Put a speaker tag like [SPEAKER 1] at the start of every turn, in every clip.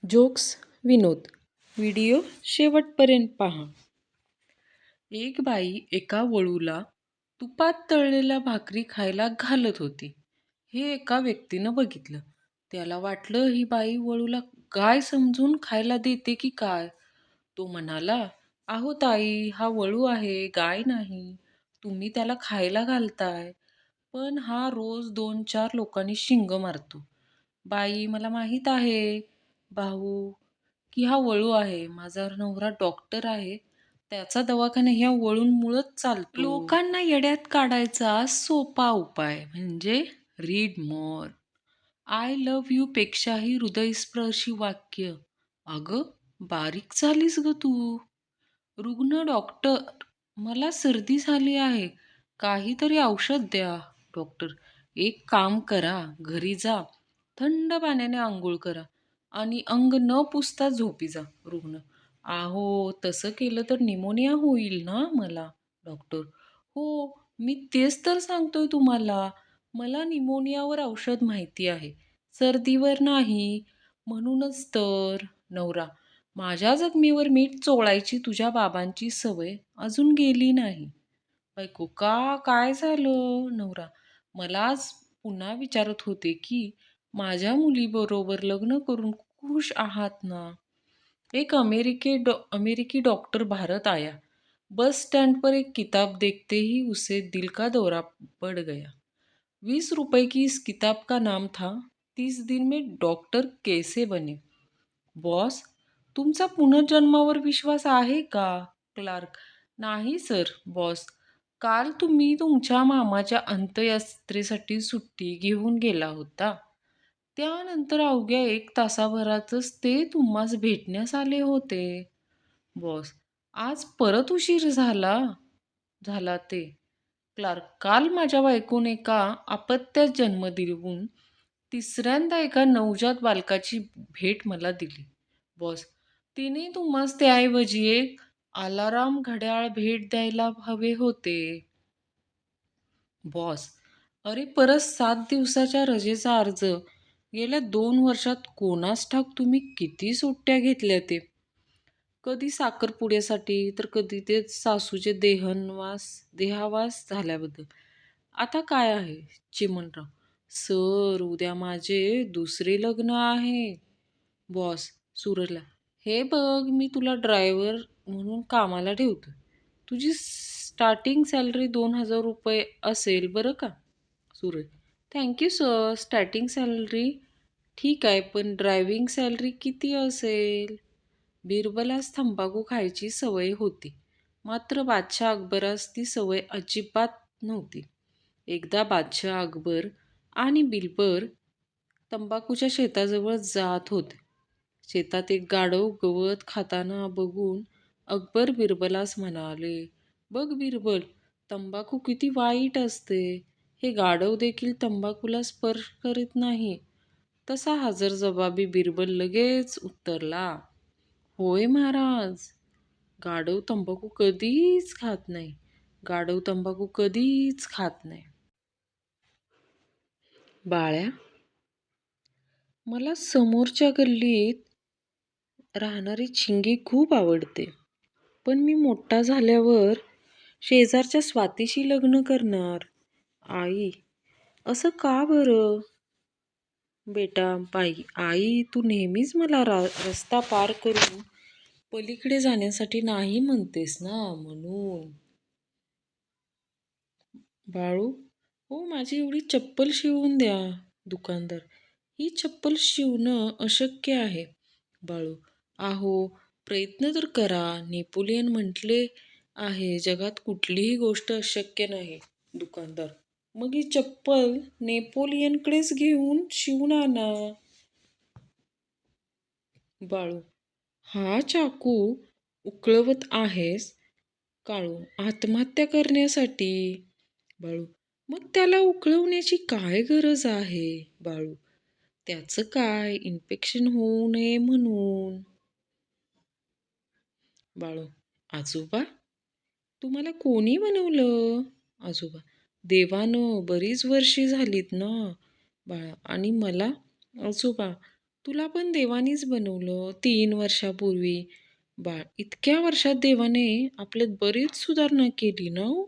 [SPEAKER 1] Jokes विनोद. Video शेवटपर्यंत पहा. एक बाई एका वळूला तुपात तळलेल्या भाकरी खायला घालत होती. हे एका व्यक्तीनं बघितलं. त्याला वाटलं ही बाई वळूला गाय समजून खायला देते की काय. तो म्हणाला, "अहो ताई, हा वळू आहे, गाय नाही. तुम्ही त्याला खायला घालताय, पण हा रोज 2-4 लोकांनी शिंग मारतो." "बाई, मला माहीत आहे भाऊ की हा वळू आहे. माझा नवरा डॉक्टर आहे. त्याचा दवाखाना ह्या वळूंमुळंच चालतो." लोकांना येड्यात काढायचा सोपा उपाय म्हणजे read more. I love you पेक्षाही हृदयस्पर्शी वाक्य. "अगं, बारीक झालीस ग तू." रुग्ण डॉक्टर, "मला सर्दी झाली आहे. काहीतरी औषध द्या." डॉक्टर, "एक काम करा, घरी जा. थंड पाण्याने अंघोळ करा आणि अंग न पुसता झोपी जा." रुग्ण, "अहो, तसं केलं तर निमोनिया होईल ना मला." डॉक्टर, "हो, मी तेच तर सांगतोय तुम्हाला. मला निमोनियावर औषध माहिती आहे, सर्दीवर नाही. म्हणूनच तर." नवरा, "माझ्या जखमेवर मीठ चोळायची तुझ्या बाबांची सवय अजून गेली नाही." बायको, "का? काय झालं?" नवरा, "मला आज पुन्हा विचारत होते की माझ्या मुलीबरोबर लग्न करून खुश आहात ना?" एक अमेरिकी डॉक्टर भारत आया. बस स्टैंड पर एक किताब देखते ही उसे दिल का दौरा पड़ गया. 20 रुपए की इस किताब का नाम था 30 दिन में डॉक्टर कैसे बने. बॉस, तुमचा पुनर्जन्मावर विश्वास आहे का? क्लार्क, नाही सर. बॉस, काल तुम्ही तुमच्या मामाच्या अंत्ययात्रेसाठी सुट्टी घेऊन गेला होता. त्यानंतर अवघ्या 1 तासाभरातच ते तुम्हास भेटण्यास आले होते. बॉस, आज परत उशीर झाला झाला ते. क्लार्क, काल माझ्या बायकोने एका अपत्यास जन्म देऊन तिसऱ्यांदा एका नवजात बालकाची भेट मला दिली. बॉस, तिने तुम्हास त्याऐवजी एक अलाराम घड्याळ भेट द्यायला हवे होते. बॉस, अरे परत 7 दिवसाच्या रजेचा अर्ज. गेल्या 2 वर्षात कोणास ठाऊक तुम्ही किती सुट्ट्या घेतल्या ते. कधी साखरपुड्यासाठी तर कधी ते सासूचे देहावास झाल्याबद्दल. आता काय आहे? चिमणराव, सर, उद्या माझे दुसरे लग्न आहे. बॉस, सूरजला, हे बघ, मी तुला ड्रायव्हर म्हणून कामाला ठेवतो. तुझी स्टार्टिंग सॅलरी 2,000 रुपये असेल बरं का. Suraj, thank you sir. Starting salary ठीक आहे, पण ड्रायव्हिंग सॅलरी किती असेल? बिरबलास तंबाखू खायची सवय होती, मात्र बादशाह अकबरास ती सवय अजिबात नव्हती. एकदा बादशाह अकबर आणि बिरबल तंबाखूच्या शेताजवळ जात होते. शेतात एक गाढव गवत खाताना बघून अकबर बिरबलास म्हणाले, "बघ बिरबल, तंबाखू किती वाईट असते. हे गाढव देखील तंबाखूला स्पर्श करीत नाही." तसा हजरजबाबी बिरबल लगेच उत्तरला, "होय महाराज, गाढव तंबाखू कधीच खात नाही. गाढव तंबाखू कधीच खात नाही." बाळ्या, मला समोरच्या गल्लीत राहणारी चिंगी खूप आवडते, पण मी मोठा झाल्यावर शेजारच्या स्वातीशी लग्न करणार. आई, असं का बरं? बेटा, आई, तू नेहमीच मला रस्ता पार करून पलीकडे जाण्यासाठी नाही म्हणतेस ना, म्हणून. बाळू, हो, माझी एवढी चप्पल शिवून द्या. दुकानदार, ही चप्पल शिवणं अशक्य आहे. बाळू, अहो, प्रयत्न तर करा. नेपोलियन म्हटले आहे, जगात कुठलीही गोष्ट अशक्य नाही. दुकानदार, मग ही चप्पल नेपोलियनकडेच घेऊन शिवून आणा. बाळू, हा चाकू उकळवत आहेस? काळू, आत्महत्या करण्यासाठी. बाळू, मग त्याला उकळवण्याची काय गरज आहे? बाळू, त्याचं काय, इन्फेक्शन होऊ नये म्हणून. बाळू, आजोबा, तुम्हाला कोणी बनवलं? आजोबा, देवानं, बरीच वर्षे झालीत ना. बाळा, आणि मला? आजोबा, तुला पण देवानीच बनवलं 3 वर्षापूर्वी. बाळ, इतक्या वर्षात देवाने आपल्यात बरीच सुधारणा केली ना हो.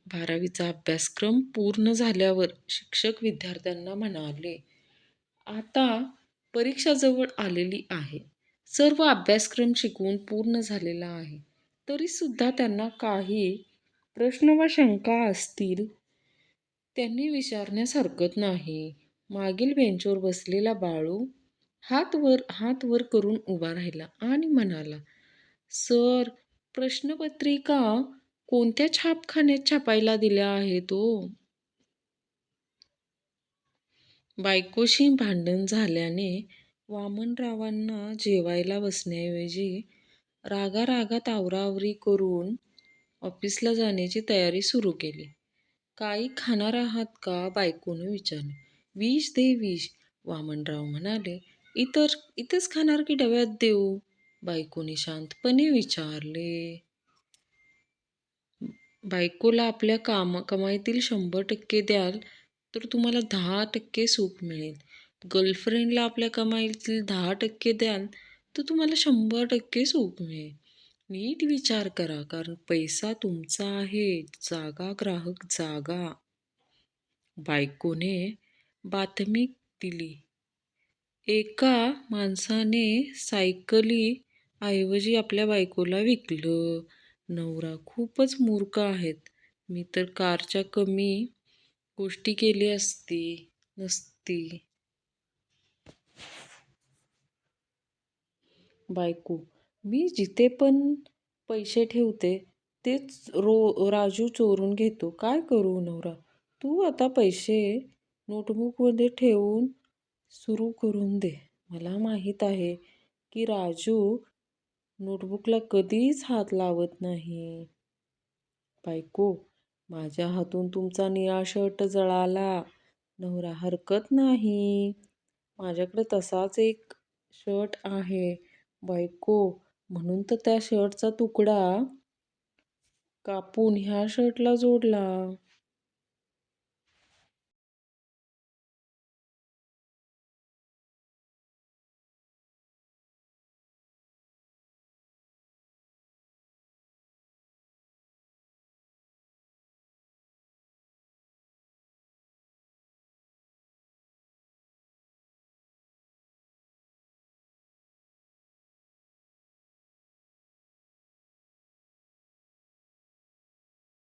[SPEAKER 1] 12वीचा अभ्यासक्रम पूर्ण झाल्यावर शिक्षक विद्यार्थ्यांना म्हणाले, आता परीक्षा जवळ आलेली आहे. सर्व अभ्यासक्रम शिकवून पूर्ण झालेला आहे. तरी सुद्धा त्यांना काही प्रश्न व शंका असतील, त्यांनी विचारण्यास हरकत नाही. मागील बेंचवर बसलेला बाळू हात वर करून उभा राहिला आणि म्हणाला, सर, प्रश्नपत्रिका कोणत्या छापखान्यात छापायला दिल्या आहेत ओ? बायकोशी भांडण झाल्याने वामनरावांना जेवायला बसण्याऐवजी रागारागात आवराआवरी करून ऑफिसला जाण्याची तयारी सुरू केली. काही खाणार आहात का? बायकोनं विचारले. विष दे विष, वामनराव म्हणाले. इथंच खाणार की डब्यात देऊ? बायकोने शांतपणे विचारले. बायकोला आपल्या कमाईतील 100% द्याल तर तुम्हाला 10% सूट मिळेल. गर्लफ्रेंडला आपल्या कमाईतील 10% द्याल तर तुम्हाला 100% सूट मिळेल. नीट विचार करा, कारण पैसा तुमचा आहे. जागा ग्राहक जागा. बायकोने बातमी दिली. एका माणसाने सायकली ऐवजी आपल्या बायकोला विकलं. नवरा खूपच मूर्ख आहेत. मी तर कारच्या कमी गोष्टी केली नसती. बायको, मी जिथे पण पैसे ठेवते तेच राजू चोरून घेतो. काय करू? नवरा, तू आता पैसे नोटबुकमध्ये ठेवून सुरू करून दे. मला माहीत आहे की राजू नोटबुकला कधीच हात लावत नाही. बायको, माझ्या हातून तुमचा निळा शर्ट जळाला. नवरा, हरकत नाही, माझ्याकडे तसाच एक शर्ट आहे. बायको, म्हणून तर त्या शर्टचा तुकडा कापून ह्या शर्टला जोडला.